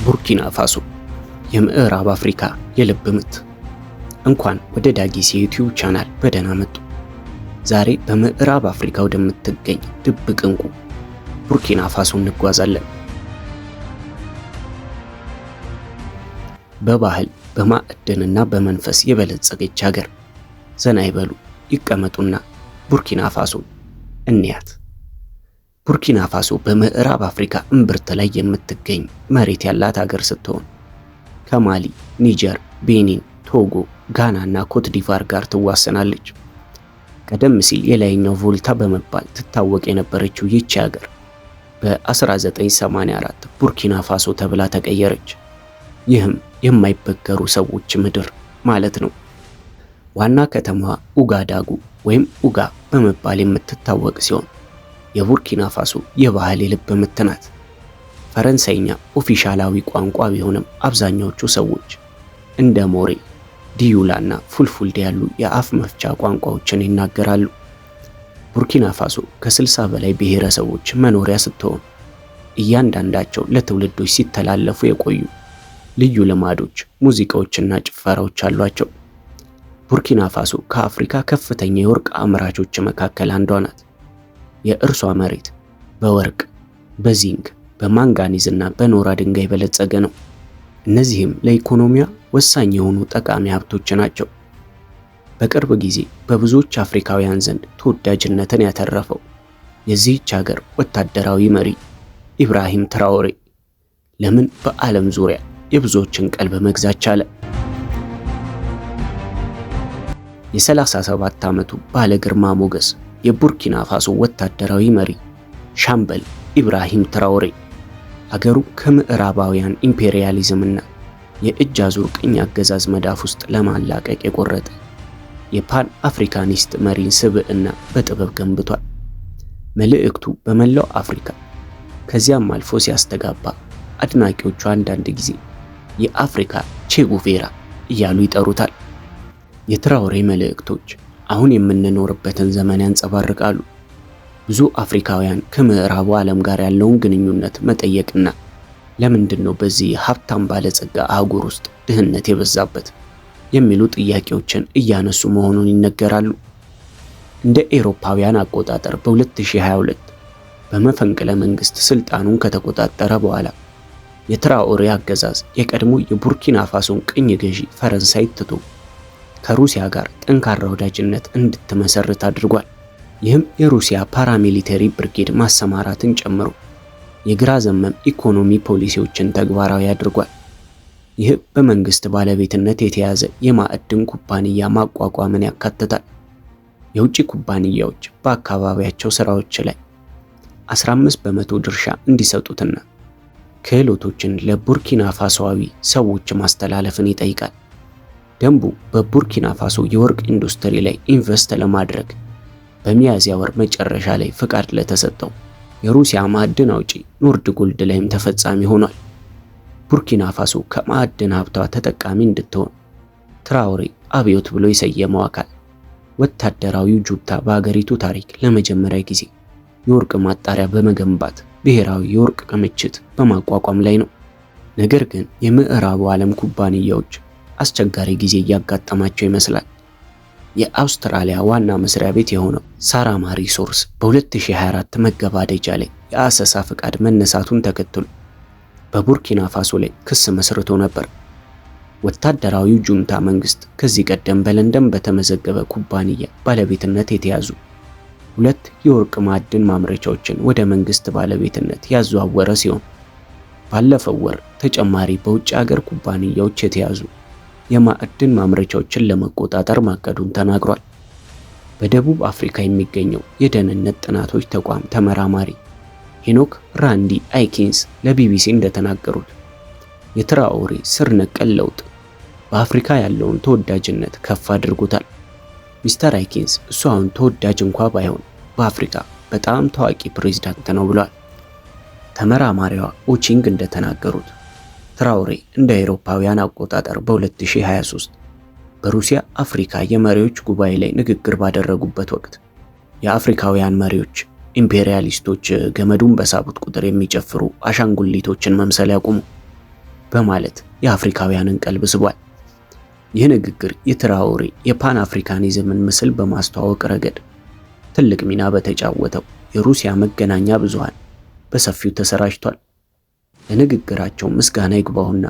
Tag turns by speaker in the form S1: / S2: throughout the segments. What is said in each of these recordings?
S1: ቡርኪና ፋሶ የምዕራብ አፍሪካ የልብ ምት። እንኳን ወደ ዳጊስ የዩቲዩብ ቻናል በደህና መጡ። ዛሬ በምዕራብ አፍሪካ ወደምትገኝ ድብቅ እንቁ ቡርኪና ፋሶ እንጓዛለን። በባህል በማዕድንና በመንፈስ የበለጸገች ሀገር። ዘና ይበሉ ይቀመጡና ቡርኪና ፋሶ እንያት። ቡርኪና ፋሶ በምዕራብ አፍሪካ እምብርት ላይ የምትገኝ መሬት ያላት ሀገር ስትሆን ከማሊ፣ ኒጀር፣ ቤኒን፣ ቶጎ፣ ጋና እና ኮት ዲቫር ጋር ትዋሰናለች። ቀደም ሲል የላይኛው ቮልታ በመባል ትታወቅ የነበረችው ይህች ሀገር በ1984 ቡርኪና ፋሶ ተብላ ተቀየረች። ይህም የማይበገሩ ሰዎች ምድር ማለት ነው። ዋና ከተማዋ ኡጋዳጉ ወይም ኡጋ በመባል የምትታወቅ ሲሆን የቡርኪና ፋሶ የባህል የልብ ምት ናት። ፈረንሳይኛ ኦፊሻላዊ ቋንቋ ቢሆንም አብዛኛዎቹ ሰዎች እንደ ሞሬ፣ ዲዩላ እና ፉልፉልዴ ያሉ የአፍ መፍቻ ቋንቋዎችን ይናገራሉ። ቡርኪና ፋሶ ከ60 በላይ ብሔረሰቦች መኖሪያ ስትሆን እያንዳንዳቸው ለትውልዶች ሲተላለፉ የቆዩ ልዩ ልማዶች፣ ሙዚቃዎችና ጭፈራዎች አሏቸው። ቡርኪና ፋሶ ከአፍሪካ ከፍተኛ የወርቅ አምራቾች መካከል አንዷ ናት። የእርሷ መሬት በወርቅ፣ በዚንክ፣ በማንጋኒዝ እና በኖራ ድንጋይ በለጸገ ነው። እነዚህም ለኢኮኖሚያ ወሳኝ የሆኑ ጠቃሚ ሀብቶች ናቸው። በቅርብ ጊዜ በብዙዎች አፍሪካውያን ዘንድ ተወዳጅነትን ያተረፈው የዚህች ሀገር ወታደራዊ መሪ ኢብራሂም ትራኦሬ ለምን በዓለም ዙሪያ የብዙዎችን ቀልብ መግዛት ቻለ? የ37 ዓመቱ ባለ ግርማ ሞገስ የቡርኪና ፋሶ ወታደራዊ መሪ ሻምበል ኢብራሂም ትራኦሬ አገሩ ከምዕራባውያን ኢምፔሪያሊዝምና የእጅ አዙር ቅኝ አገዛዝ መዳፍ ውስጥ ለማላቀቅ የቆረጠ የፓን አፍሪካኒስት መሪን ስብዕና በጥበብ ገንብቷል። መልእክቱ በመላው አፍሪካ ከዚያም አልፎ ሲያስተጋባ አድናቂዎቹ አንዳንድ ጊዜ የአፍሪካ ቼጉቬራ እያሉ ይጠሩታል። የትራኦሬ መልእክቶች አሁን የምንኖርበትን ዘመን ያንጸባርቃሉ። ብዙ አፍሪካውያን ከምዕራቡ ዓለም ጋር ያለውን ግንኙነት መጠየቅና ለምንድን ነው በዚህ ሀብታም ባለጸጋ አህጉር ውስጥ ድህነት የበዛበት የሚሉ ጥያቄዎችን እያነሱ መሆኑን ይነገራሉ። እንደ ኤሮፓውያን አቆጣጠር በ2022 በመፈንቅለ መንግስት ስልጣኑን ከተቆጣጠረ በኋላ የትራኦሬ አገዛዝ የቀድሞ የቡርኪና ፋሶን ቅኝ ገዢ ፈረንሳይ ትቶ ከሩሲያ ጋር ጠንካራ ወዳጅነት እንድትመሰርት አድርጓል። ይህም የሩሲያ ፓራሚሊተሪ ብርጌድ ማሰማራትን ጨምሮ የግራ ዘመም ኢኮኖሚ ፖሊሲዎችን ተግባራዊ አድርጓል። ይህ በመንግስት ባለቤትነት የተያዘ የማዕድን ኩባንያ ማቋቋምን ያካትታል። የውጭ ኩባንያዎች በአካባቢያቸው ስራዎች ላይ 15 በመቶ ድርሻ እንዲሰጡትና ክህሎቶችን ለቡርኪና ፋሶዊ ሰዎች ማስተላለፍን ይጠይቃል። ደንቡ በቡርኪና ፋሶ የወርቅ ኢንዱስትሪ ላይ ኢንቨስት ለማድረግ በሚያዝያ ወር መጨረሻ ላይ ፍቃድ ለተሰጠው የሩሲያ ማዕድን አውጪ ኖርድ ጎልድ ላይም ተፈጻሚ ሆኗል። ቡርኪና ፋሶ ከማዕድን ሀብቷ ተጠቃሚ እንድትሆን ትራኦሬ አብዮት ብሎ የሰየመው አካል ወታደራዊው ጁንታ በአገሪቱ ታሪክ ለመጀመሪያ ጊዜ የወርቅ ማጣሪያ በመገንባት ብሔራዊ የወርቅ ክምችት በማቋቋም ላይ ነው። ነገር ግን የምዕራቡ ዓለም ኩባንያዎች አስቸጋሪ ጊዜ እያጋጠማቸው ይመስላል። የአውስትራሊያ ዋና መስሪያ ቤት የሆነው ሳራማ ሪሶርስ በ2024 መገባደጃ ላይ የአሰሳ ፍቃድ መነሳቱን ተከትሎ በቡርኪና ፋሶ ላይ ክስ መስርቶ ነበር። ወታደራዊው ጁንታ መንግስት ከዚህ ቀደም በለንደን በተመዘገበ ኩባንያ ባለቤትነት የተያዙ 2 የወርቅ ማዕድን ማምረቻዎችን ወደ መንግስት ባለቤትነት ያዘዋወረ ሲሆን ባለፈው ወር ተጨማሪ በውጭ ሀገር ኩባንያዎች የተያዙ የማዕድን ማምረቻዎችን ለመቆጣጠር ማቀዱን ተናግሯል። በደቡብ አፍሪካ የሚገኘው የደህንነት ጥናቶች ተቋም ተመራማሪ ሄኖክ ራንዲ አይኪንስ ለቢቢሲ እንደተናገሩት የትራኦሬ ስር ነቀል ለውጥ በአፍሪካ ያለውን ተወዳጅነት ከፍ አድርጎታል። ሚስተር አይኪንስ እሱ አሁን ተወዳጅ እንኳ ባይሆን በአፍሪካ በጣም ታዋቂ ፕሬዝዳንት ነው ብሏል። ተመራማሪዋ ኦቺንግ እንደተናገሩት ትራኦሬ እንደ አውሮፓውያን አቆጣጠር በ2023 በሩሲያ አፍሪካ የመሪዎች ጉባኤ ላይ ንግግር ባደረጉበት ወቅት የአፍሪካውያን መሪዎች ኢምፔሪያሊስቶች ገመዱን በሳቡት ቁጥር የሚጨፍሩ አሻንጉሊቶችን መምሰል ያቁሙ። በማለት የአፍሪካውያንን ቀልብ ስቧል። ይህ ንግግር የትራኦሬ የፓን አፍሪካኒዝምን ምስል በማስተዋወቅ ረገድ ትልቅ ሚና በተጫወተው የሩሲያ መገናኛ ብዙሃን በሰፊው ተሰራጭቷል። ለንግግራቸው ምስጋና ይግባውና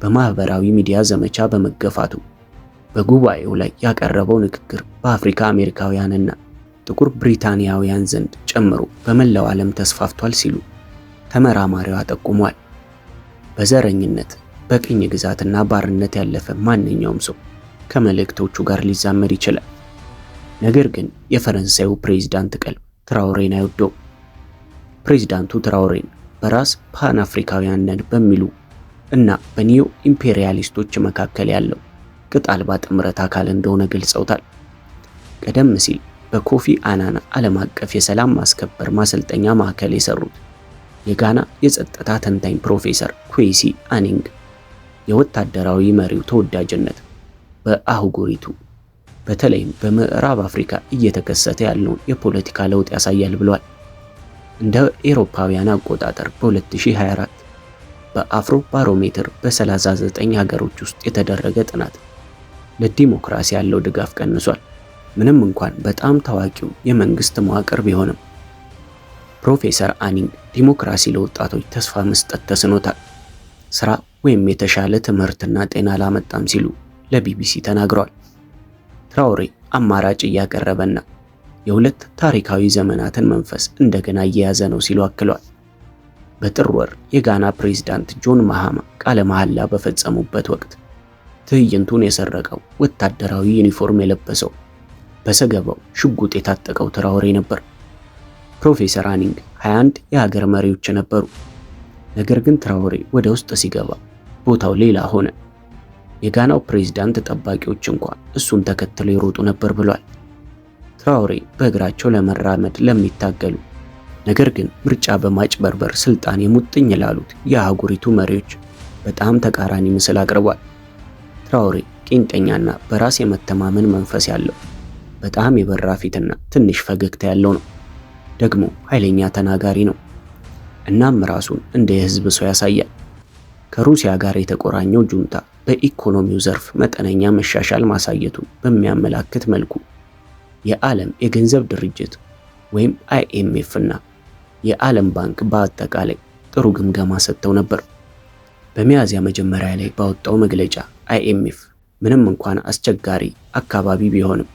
S1: በማህበራዊ ሚዲያ ዘመቻ በመገፋቱ በጉባኤው ላይ ያቀረበው ንግግር በአፍሪካ አሜሪካውያንና ጥቁር ብሪታንያውያን ዘንድ ጨምሮ በመላው ዓለም ተስፋፍቷል ሲሉ ተመራማሪዋ ጠቁሟል። በዘረኝነት በቅኝ ግዛትና ባርነት ያለፈ ማንኛውም ሰው ከመልእክቶቹ ጋር ሊዛመድ ይችላል። ነገር ግን የፈረንሳዩ ፕሬዝዳንት ቀልብ ትራኦሬን አይወደው። ፕሬዝዳንቱ ትራኦሬን በራስ ፓን አፍሪካውያን ነን በሚሉ እና በኒዮ ኢምፔሪያሊስቶች መካከል ያለው ቅጥ አልባ ጥምረት አካል እንደሆነ ገልጸውታል። ቀደም ሲል በኮፊ አናን ዓለም አቀፍ የሰላም ማስከበር ማሰልጠኛ ማዕከል የሰሩት የጋና የጸጥታ ተንታኝ ፕሮፌሰር ኩዌሲ አኒንግ የወታደራዊ መሪው ተወዳጅነት በአህጉሪቱ በተለይም በምዕራብ አፍሪካ እየተከሰተ ያለውን የፖለቲካ ለውጥ ያሳያል ብለዋል። እንደ አውሮፓውያን አቆጣጠር በ2024 በአፍሮ ባሮሜትር በ39 ሀገሮች ውስጥ የተደረገ ጥናት ለዲሞክራሲ ያለው ድጋፍ ቀንሷል። ምንም እንኳን በጣም ታዋቂው የመንግስት መዋቅር ቢሆንም ፕሮፌሰር አኒንግ ዲሞክራሲ ለወጣቶች ተስፋ መስጠት ተስኖታል፣ ስራ ወይም የተሻለ ትምህርትና ጤና አላመጣም ሲሉ ለቢቢሲ ተናግረዋል። ትራኦሬ አማራጭ እያቀረበና የሁለት ታሪካዊ ዘመናትን መንፈስ እንደገና እየያዘ ነው ሲሉ አክለዋል። በጥር ወር የጋና ፕሬዝዳንት ጆን ማሃማ ቃለ መሐላ በፈጸሙበት ወቅት ትዕይንቱን የሰረቀው ወታደራዊ ዩኒፎርም የለበሰው በሰገባው ሽጉጥ የታጠቀው ትራኦሬ ነበር። ፕሮፌሰር አኒንግ 21 የሀገር መሪዎች ነበሩ። ነገር ግን ትራኦሬ ወደ ውስጥ ሲገባ ቦታው ሌላ ሆነ። የጋናው ፕሬዝዳንት ጠባቂዎች እንኳን እሱን ተከትለው ይሮጡ ነበር ብሏል። ትራኦሬ በእግራቸው ለመራመድ ለሚታገሉ ነገር ግን ምርጫ በማጭበርበር ስልጣን የሙጥኝ ላሉት የአህጉሪቱ መሪዎች በጣም ተቃራኒ ምስል አቅርቧል። ትራኦሬ ቄንጠኛና በራስ የመተማመን መንፈስ ያለው በጣም የበራ ፊትና ትንሽ ፈገግታ ያለው ነው። ደግሞ ኃይለኛ ተናጋሪ ነው። እናም ራሱን እንደ የህዝብ ሰው ያሳያል። ከሩሲያ ጋር የተቆራኘው ጁንታ በኢኮኖሚው ዘርፍ መጠነኛ መሻሻል ማሳየቱን በሚያመላክት መልኩ የዓለም የገንዘብ ድርጅት ወይም IMF እና የዓለም ባንክ በአጠቃላይ ጥሩ ግምገማ ሰጥተው ነበር። በሚያዝያ መጀመሪያ ላይ ባወጣው መግለጫ IMF ምንም እንኳን አስቸጋሪ አካባቢ ቢሆንም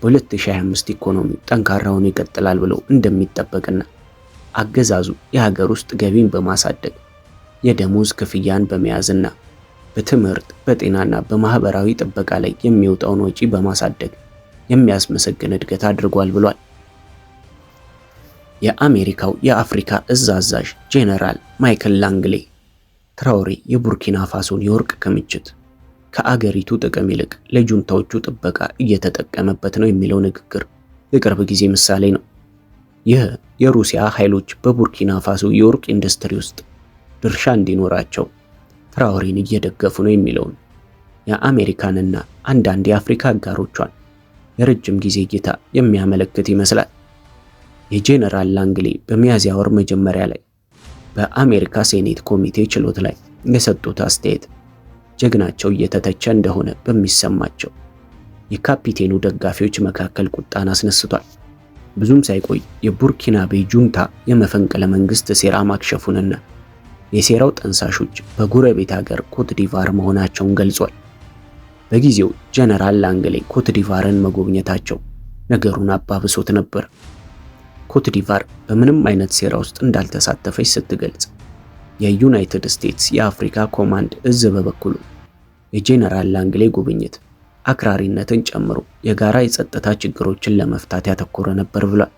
S1: በ2025 ኢኮኖሚ ጠንካራውን ይቀጥላል ብሎ እንደሚጠበቅና አገዛዙ የሀገር ውስጥ ገቢን በማሳደግ የደሞዝ ክፍያን በመያዝና በትምህርት በጤናና በማህበራዊ ጥበቃ ላይ የሚወጣውን ወጪ በማሳደግ የሚያስመሰግን እድገት አድርጓል ብሏል። የአሜሪካው የአፍሪካ እዝ አዛዥ ጄኔራል ማይክል ላንግሌ ትራኦሬ የቡርኪና ፋሶን የወርቅ ክምችት ከአገሪቱ ጥቅም ይልቅ ለጁንታዎቹ ጥበቃ እየተጠቀመበት ነው የሚለው ንግግር የቅርብ ጊዜ ምሳሌ ነው። ይህ የሩሲያ ኃይሎች በቡርኪና ፋሶ የወርቅ ኢንዱስትሪ ውስጥ ድርሻ እንዲኖራቸው ትራኦሬን እየደገፉ ነው የሚለውን የአሜሪካንና አንዳንድ የአፍሪካ አጋሮቿን የረጅም ጊዜ እይታ የሚያመለክት ይመስላል። የጄኔራል ላንግሌ በሚያዝያ ወር መጀመሪያ ላይ በአሜሪካ ሴኔት ኮሚቴ ችሎት ላይ የሰጡት አስተያየት ጀግናቸው እየተተቸ እንደሆነ በሚሰማቸው የካፒቴኑ ደጋፊዎች መካከል ቁጣን አስነስቷል። ብዙም ሳይቆይ የቡርኪናቤ ጁንታ የመፈንቅለ መንግስት ሴራ ማክሸፉንና የሴራው ጠንሳሾች በጎረቤት ሀገር ኮትዲቫር መሆናቸውን ገልጿል። በጊዜው ጀነራል ላንግሌ ኮትዲቫርን መጎብኘታቸው ነገሩን አባብሶት ነበር። ኮትዲቫር በምንም አይነት ሴራ ውስጥ እንዳልተሳተፈች ስትገልጽ፣ የዩናይትድ ስቴትስ የአፍሪካ ኮማንድ እዝ በበኩሉ የጄኔራል ላንግሌ ጉብኝት አክራሪነትን ጨምሮ የጋራ የጸጥታ ችግሮችን ለመፍታት ያተኮረ ነበር ብሏል።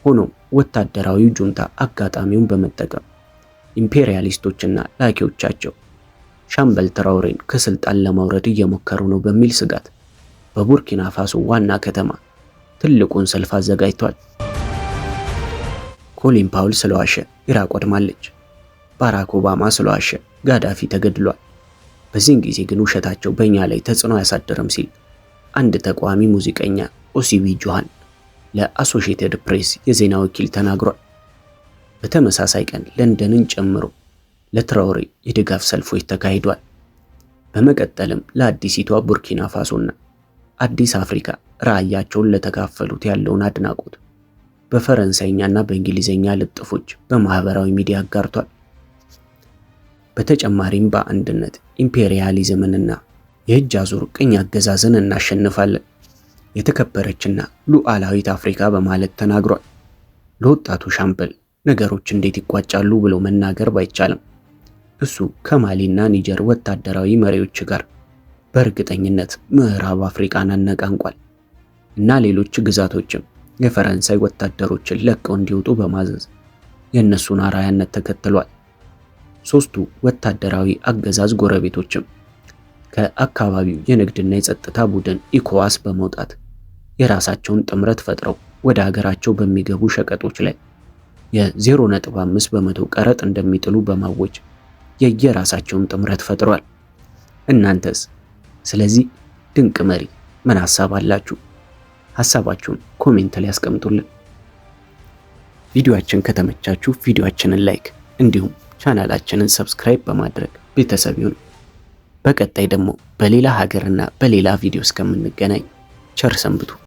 S1: ሆኖም ወታደራዊው ጁንታ አጋጣሚውን በመጠቀም ኢምፔሪያሊስቶችና ላኪዎቻቸው ሻምበል ትራኦሬን ከስልጣን ለማውረድ እየሞከሩ ነው በሚል ስጋት በቡርኪና ፋሶ ዋና ከተማ ትልቁን ሰልፍ አዘጋጅቷል። ኮሊን ፓውል ስለዋሸ ኢራቅ ወድማለች፣ ባራክ ኦባማ ስለዋሸ ጋዳፊ ተገድሏል፣ በዚህን ጊዜ ግን ውሸታቸው በእኛ ላይ ተጽዕኖ አያሳድርም ሲል አንድ ተቃዋሚ ሙዚቀኛ ኦሲቢ ጆሃን ለአሶሺየትድ ፕሬስ የዜና ወኪል ተናግሯል። በተመሳሳይ ቀን ለንደንን ጨምሮ ለትራኦሬ የድጋፍ ሰልፎች ተካሂዷል። በመቀጠልም ለአዲሲቷ ቡርኪና ፋሶና አዲስ አፍሪካ ራዕያቸውን ለተካፈሉት ያለውን አድናቆት በፈረንሳይኛና በእንግሊዝኛ ልጥፎች በማህበራዊ ሚዲያ አጋርቷል። በተጨማሪም በአንድነት ኢምፔሪያሊዝምንና የእጅ አዙር ቅኝ አገዛዝን እናሸንፋለን፣ የተከበረችና ሉዓላዊት አፍሪካ በማለት ተናግሯል። ለወጣቱ ሻምበል ነገሮች እንዴት ይቋጫሉ ብሎ መናገር ባይቻልም እሱ ከማሊና ኒጀር ወታደራዊ መሪዎች ጋር በእርግጠኝነት ምዕራብ አፍሪካን አነቃንቋል እና ሌሎች ግዛቶችም የፈረንሳይ ወታደሮችን ለቀው እንዲወጡ በማዘዝ የእነሱን አርአያነት ተከትሏል። ሶስቱ ወታደራዊ አገዛዝ ጎረቤቶችም ከአካባቢው የንግድና የጸጥታ ቡድን ኢኮዋስ በመውጣት የራሳቸውን ጥምረት ፈጥረው ወደ ሀገራቸው በሚገቡ ሸቀጦች ላይ የ0.5 በመቶ ቀረጥ እንደሚጥሉ በማወጅ የየራሳቸውን ጥምረት ፈጥሯል። እናንተስ ስለዚህ ድንቅ መሪ ምን ሐሳብ አላችሁ? ሐሳባችሁን ኮሜንት ላይ አስቀምጡልን። ቪዲዮአችን ከተመቻችሁ ቪዲዮአችንን ላይክ እንዲሁም ቻናላችንን ሰብስክራይብ በማድረግ ቤተሰብ ይሁኑ። በቀጣይ ደግሞ በሌላ ሀገርና በሌላ ቪዲዮ እስከምንገናኝ ቸር ሰንብቱ።